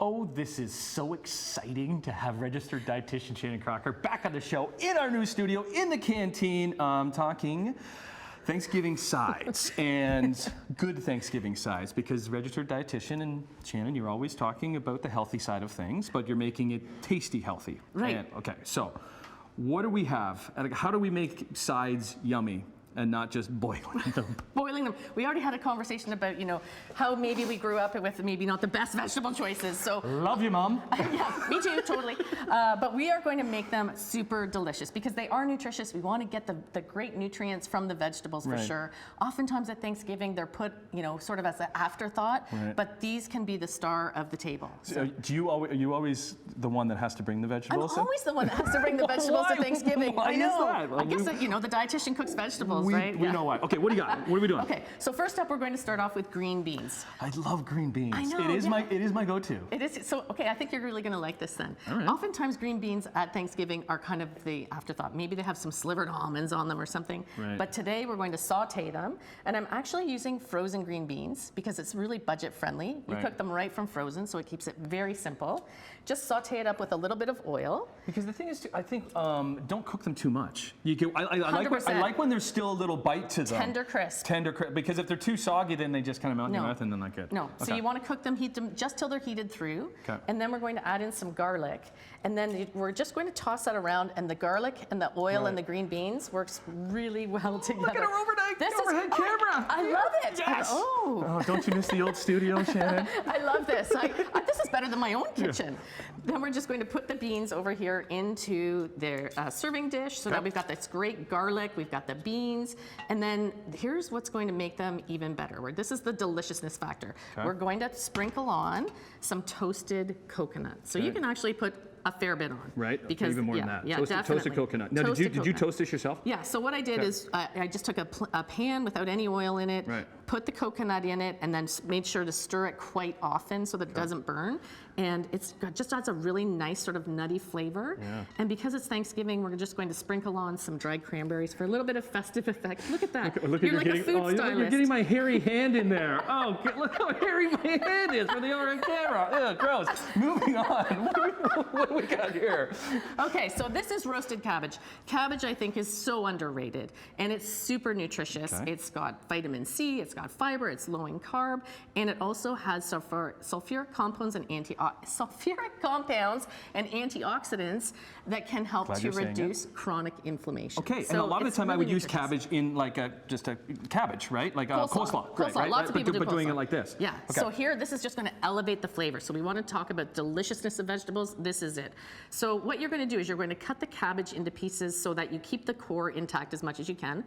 Oh, this is so exciting to have registered dietitian Shannon Crocker back on the show in our new studio in the canteen, talking Thanksgiving sides and good Thanksgiving sides, because registered dietitian and Shannon, you're always talking about the healthy side of things, but you're making it tasty healthy. Right. And, okay, so what do we have? How do we make sides yummy and not just boiling them? Boiling them. We already had a conversation about, how maybe we grew up with maybe not the best vegetable choices. So Love you, Mom. yeah, me too, totally. But we are going to make them super delicious because they are nutritious. We want to get the great nutrients from the vegetables for sure. Oftentimes at Thanksgiving, they're put, sort of as an afterthought, but these can be the star of the table. So, are you always the one that has to bring the vegetables? I'm always the one that has to bring the vegetables to Thanksgiving. Why I know. is that? I guess that, the dietitian cooks vegetables, We right? know why. Okay, what do you got? What are we doing? Okay, so first up, we're going to start off with green beans. I love green beans. I know, It is my go-to. It is. So, okay, I think you're really going to like this then. All right. Oftentimes, green beans at Thanksgiving are kind of the afterthought. Maybe they have some slivered almonds on them or something. Right. But today, we're going to saute them. And I'm actually using frozen green beans because it's really budget friendly. You cook them right from frozen, so it keeps it very simple. Just saute it up with a little bit of oil. Because the thing is, I think, don't cook them too much. I like when there's still a little bite to them. Tender crisp. Tender crisp. Because if they're too soggy, then they just kind of melt in your mouth and they're not good. No. Okay. So you want to cook them, heat them just till they're heated through. Okay. And then we're going to add in some garlic. And then we're just going to toss that around, and the garlic and the oil and the green beans works really well together. Look at our overhead camera. I love it. Yes. Oh, don't you miss the old studio, Shannon? I love this. This is better than my own kitchen. Then we're just going to put the beans over here into their serving dish so that we've got this great garlic, we've got the beans, and then here's what's going to make them even better. This is the deliciousness factor. Okay. We're going to sprinkle on some toasted coconut. So you can actually put a fair bit on. Right, because, even more than that. Yeah, Toasted coconut. Now, did you toast this yourself? Yeah, so what I did is I just took a pan without any oil in it, put the coconut in it, and then made sure to stir it quite often so that it doesn't burn. And it just adds a really nice sort of nutty flavor. Yeah. And because it's Thanksgiving, we're just going to sprinkle on some dried cranberries for a little bit of festive effect. Look at that. You're like a food stylist. You're getting my hairy hand in there. Oh, look how hairy my hand is for the overhead camera. Ugh, gross. Moving on. What do we got here? Okay, so this is roasted cabbage. Cabbage, I think, is so underrated, and it's super nutritious. Okay. It's got vitamin C, it's got fiber, it's low in carb, and it also has sulfuric compounds and antioxidants that can help to reduce chronic inflammation. Okay, so and a lot of the time I would use cabbage in like just a cabbage, right? Like a coleslaw. Coleslaw. Right? Lots of people do but coleslaw. Doing it like this. Yeah, so here, this is just going to elevate the flavor. So we want to talk about deliciousness of vegetables. This is it. So what you're going to do is you're going to cut the cabbage into pieces so that you keep the core intact as much as you can.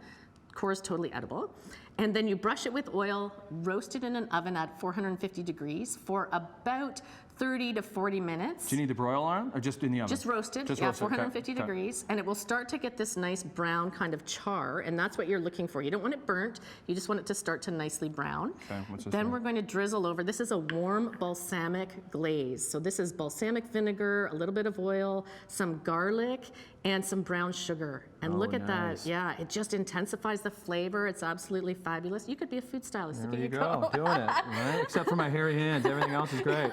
Core is totally edible. And then you brush it with oil, roast it in an oven at 450 degrees for about 30 to 40 minutes. Do you need the broil on or just in the oven? Just roasted, just 450 degrees. And it will start to get this nice brown kind of char, and that's what you're looking for. You don't want it burnt, you just want it to start to nicely brown. Okay, what's this then we're going to drizzle over, this is a warm balsamic glaze. So this is balsamic vinegar, a little bit of oil, some garlic, and some brown sugar. And look at that, yeah, it just intensifies the flavor. It's absolutely fabulous. You could be a food stylist. There you go, doing it, right? Except for my hairy hands, everything else is great.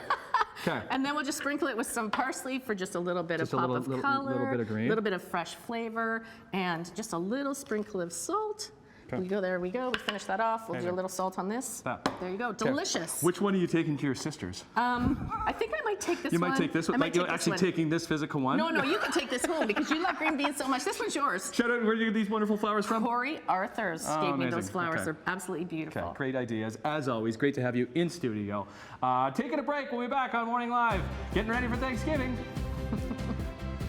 Okay. And then we'll just sprinkle it with some parsley for just a little bit of pop of color, little bit of green, a little bit of fresh flavor, and just a little sprinkle of salt. Okay. There we go. We finish that off. We'll do a little salt on this. There you go. Delicious. Okay. Which one are you taking to your sisters? I think I might take this one. You might take this one? Like you're actually taking this physical one? No, you can take this home because you love green beans so much. This one's yours. Shout out, where do you get these wonderful flowers from? Corey Arthurs gave me those flowers. They're absolutely beautiful. Okay, great ideas. As always, great to have you in studio. Taking a break. We'll be back on Morning Live. Getting ready for Thanksgiving.